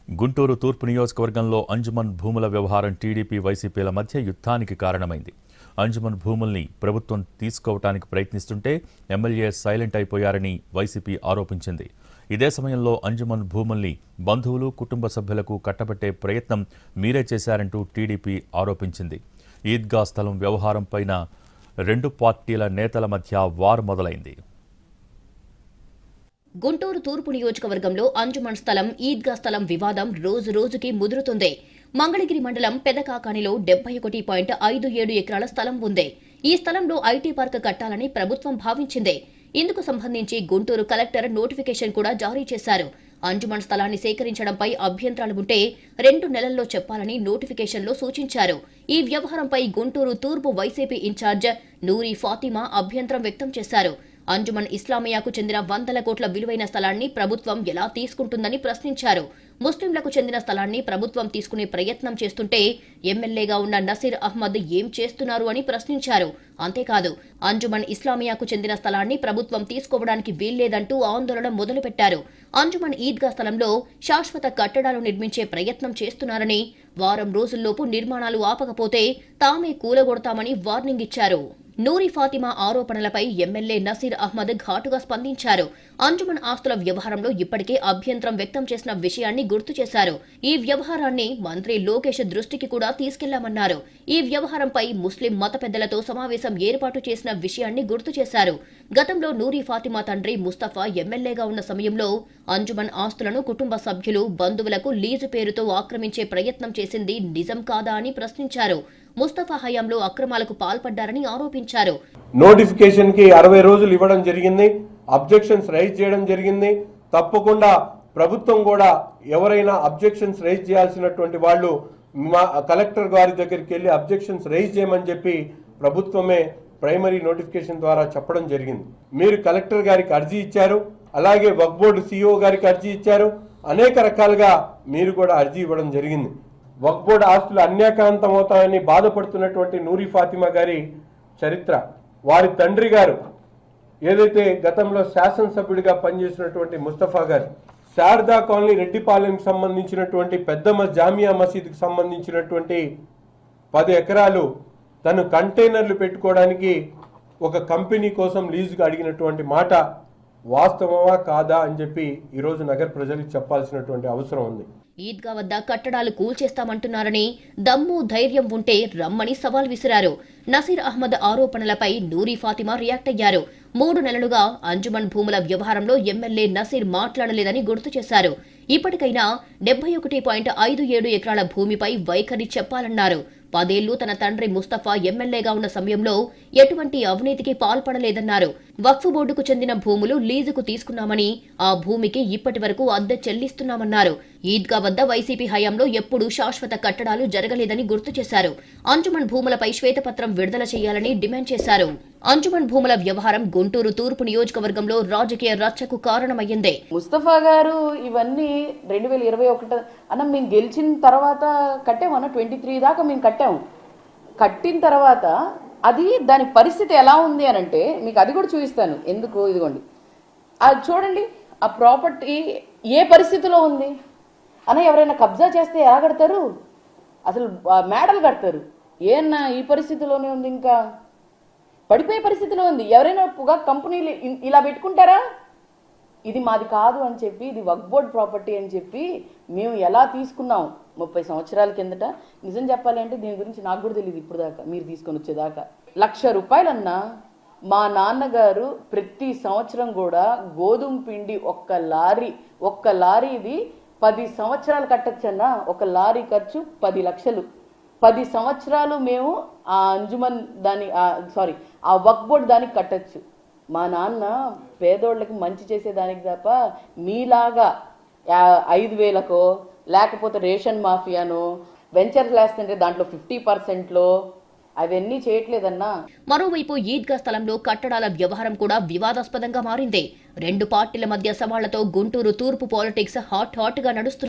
గుంటూరు తూర్పు నియోజకవర్గంలో అంజుమన్ భూముల వ్యవహారం టీడీపీ వైసీపీల మధ్య యుద్ధానికి కారణమైంది. అంజుమన్ భూముల్ని ప్రభుత్వం తీసుకోవటానికి ప్రయత్నిస్తుంటే ఎమ్మెల్యే సైలెంట్ అయిపోయారని వైసీపీ ఆరోపించింది. ఇదే సమయంలో అంజుమన్ భూముల్ని బంధువులు, కుటుంబ సభ్యులకు కట్టబెట్టే ప్రయత్నం మీరే చేశారంటూ టీడీపీ ఆరోపించింది. ఈద్గా స్థలం వ్యవహారంపైన రెండు పార్టీల నేతల మధ్య వార్ మొదలైంది. గుంటూరు తూర్పు నియోజకవర్గంలో అంజుమన్ స్థలం, ఈద్గా స్థలం వివాదం రోజు రోజుకి ముదురుతుంది. మంగళగిరి మండలం పెదకాకానిలో 71.57 ఎకరాల స్థలం ఉంది. ఈ స్థలంలో ఐటీ పార్క్ కట్టాలని ప్రభుత్వం భావించింది. ఇందుకు సంబంధించి గుంటూరు కలెక్టర్ నోటిఫికేషన్ కూడా జారీ చేశారు. అంజుమన్ స్థలాన్ని సేకరించడంపై అభ్యంతరాలు ఉంటే 2 నెలల్లో చెప్పాలని నోటిఫికేషన్లో సూచించారు. ఈ వ్యవహారంపై గుంటూరు తూర్పు వైసీపీ ఇన్ఛార్జ్ నూరి ఫాతిమా అభ్యంతరం వ్యక్తం చేశారు. అంజుమన్ ఇస్లామియాకు చెందిన 100 కోట్ల విలువైన స్థలాన్ని ప్రభుత్వం ఎలా తీసుకుంటుందని ప్రశ్నించారు. ముస్లింలకు చెందిన స్థలాన్ని ప్రభుత్వం తీసుకునే ప్రయత్నం చేస్తుంటే ఎమ్మెల్యేగా ఉన్న నసీర్ అహ్మద్ ఏం చేస్తున్నారు అని ప్రశ్నించారు. అంతేకాదు, అంజుమన్ ఇస్లామియాకు చెందిన స్థలాన్ని ప్రభుత్వం తీసుకోవడానికి వీల్లేదంటూ ఆందోళన మొదలుపెట్టారు. అంజుమన్ ఈద్గా స్థలంలో శాశ్వత కట్టడాలు నిర్మించే ప్రయత్నం చేస్తున్నారని, వారం రోజుల్లోపు నిర్మాణాలు ఆపకపోతే తామే కూలగొడతామని వార్నింగ్ ఇచ్చారు. నూరి ఫాతిమా ఆరోపణలపై ఎమ్మెల్యే నసీర్ అహ్మద్ ఘాటుగా స్పందించారు. అంజుమన్ ఆస్తుల వ్యవహారంలో ఇప్పటికే అభ్యంతరం వ్యక్తం చేసిన విషయాన్ని గుర్తు చేశారు. ఈ వ్యవహారాన్ని మంత్రి లోకేష్ దృష్టికి కూడా తీసుకెళ్లామన్నారు. ఈ వ్యవహారంపై ముస్లిం మత పెద్దలతో సమావేశం ఏర్పాటు చేసిన విషయాన్ని గుర్తు చేశారు. గతంలో నూరి ఫాతిమా తండ్రి ముస్తఫా ఎమ్మెల్యేగా ఉన్న సమయంలో అంజుమన్ ఆస్తులను కుటుంబ సభ్యులు, బంధువులకు లీజు పేరుతో ఆక్రమించే ప్రయత్నం చేసింది నిజం కాదా అని ప్రశ్నించారు. ముస్తఫా హయాంలో అక్రమాలకు పాల్పడ్డారని ఆరోపించారు. నోటిఫికేషన్ కి 60 రోజులు ఇవ్వడం జరిగింది. అబ్జెక్షన్స్ రైజ్ చేయడం జరిగింది. తప్పకుండా ప్రభుత్వం కూడా ఎవరైనా అబ్జెక్షన్స్ రైజ్ చేయాల్సినటువంటి వాళ్ళు కలెక్టర్ గారి దగ్గరికి వెళ్ళి అబ్జెక్షన్స్ రైజ్ చేయమని చెప్పి ప్రభుత్వమే ప్రైమరీ నోటిఫికేషన్ ద్వారా చెప్పడం జరిగింది. మీరు కలెక్టర్ గారికి అర్జీ ఇచ్చారు, అలాగే వక్ఫ్ బోర్డు సిఇఓ గారికి అర్జీ ఇచ్చారు. అనేక రకాలుగా మీరు కూడా అర్జీ ఇవ్వడం జరిగింది. వక్ఫ్ బోర్డు ఆస్తులు అన్యాక్రాంతం అవుతాయని బాధపడుతున్నటువంటి నూరి ఫాతిమా గారి చరిత్ర, వారి తండ్రి గారు ఏదైతే గతంలో శాసనసభ్యుడిగా పనిచేసినటువంటి ముస్తఫా గారు, శారదా కాలనీ రెడ్డిపాలెంకి సంబంధించినటువంటి పెద్ద జామియా మసీదుకి సంబంధించినటువంటి 10 ఎకరాలు తను కంటైనర్లు పెట్టుకోవడానికి ఒక కంపెనీ కోసం లీజుగా అడిగినటువంటి మాట వాస్తవమా కాదా అని చెప్పి ఈరోజు నగర ప్రజలకు చెప్పాల్సినటువంటి అవసరం ఉంది. ఈద్గా వద్ద కట్టడాలు కూల్చేస్తామంటున్నారని, దమ్ము ధైర్యం ఉంటే రమ్మని సవాల్ విసిరారు. నసీర్ అహ్మద్ ఆరోపణలపై నూరి ఫాతిమా రియాక్ట్ అయ్యారు. 3 నెలలుగా అంజుమన్ భూముల వ్యవహారంలో ఎమ్మెల్యే నసీర్ మాట్లాడలేదని గుర్తు చేశారు. ఇప్పటికైనా 71.57 ఎకరాల భూమిపై వైఖరి చెప్పాలన్నారు. 10 ఏళ్లు తన తండ్రి ముస్తఫా ఎమ్మెల్యేగా ఉన్న సమయంలో ఎటువంటి అవినీతికి పాల్పడలేదన్నారు. వక్ఫ్ బోర్డుకు చెందిన భూములు లీజుకు తీసుకున్నామని, ఆ భూమికి ఇప్పటి వరకు అద్దె చెల్లిస్తున్నామన్నారు. ఈద్గా వద్ద వైసీపీ హయాంలో ఎప్పుడూ శాశ్వత కట్టడాలు జరగలేదని గుర్తు చేశారు. అంజుమన్ భూములపై శ్వేతపత్రం విడుదల చేయాలని డిమాండ్ చేశారు. అంజుమన్ భూముల వ్యవహారం గుంటూరు తూర్పు నియోజకవర్గంలో రాజకీయ రచ్చకు కారణమయ్యింది. ముస్తఫా గారు ఇవన్నీ 2021 అన్న మేము గెలిచిన తర్వాత కట్టామన్న 23 దాకా మేము కట్టాము. కట్టిన తర్వాత అది దాని పరిస్థితి ఎలా ఉంది అని అంటే మీకు అది కూడా చూపిస్తాను. ఎందుకు, ఇదిగోండి అది చూడండి. ఆ ప్రాపర్టీ ఏ పరిస్థితిలో ఉంది అన్న. ఎవరైనా కబ్జా చేస్తే ఎలా కడతారు? అసలు మేడలు కడతారు. ఏమన్నా ఈ పరిస్థితిలోనే ఉంది, ఇంకా పడిపోయే పరిస్థితిలో ఉంది. ఎవరైనా పొగా కంపెనీలు ఇలా పెట్టుకుంటారా? ఇది మాది కాదు అని చెప్పి, ఇది వక్ఫ్ బోర్డ్ ప్రాపర్టీ అని చెప్పి మేము ఎలా తీసుకున్నాం 30 సంవత్సరాల కిందట. నిజం చెప్పాలి అంటే దీని గురించి నాకు కూడా తెలియదు ఇప్పుడు దాకా, మీరు తీసుకొని వచ్చేదాకా. ₹1,00,000 మా నాన్నగారు ప్రతి సంవత్సరం కూడా గోధుమ పిండి ఒక్క లారీది 10 సంవత్సరాలు కట్టచ్చన్నా. ఒక లారీ ఖర్చు 10 లక్షలు. 10 సంవత్సరాలు మేము ఆ అంజుమన్ ఆ వక్ఫ్ బోర్డ్ దానికి కట్టచ్చు. మా నాన్న పేదోళ్ళకి మంచి చేసేదానికి తప్ప మీలాగా 5,000కో లేకపోతే రేషన్ మాఫియానో వెంచర్స్ వేస్తుంటే దాంట్లో 50%లో అవన్నీ చేయట్లేదన్నా. మరోవైపు ఈద్గా స్థలంలో కట్టడాల వ్యవహారం కూడా వివాదాస్పదంగా మారింది. 2 పార్టీల మధ్య సవాళ్లతో గుంటూరు తూర్పు పాలిటిక్స్ హాట్ గా నడుస్తుంది.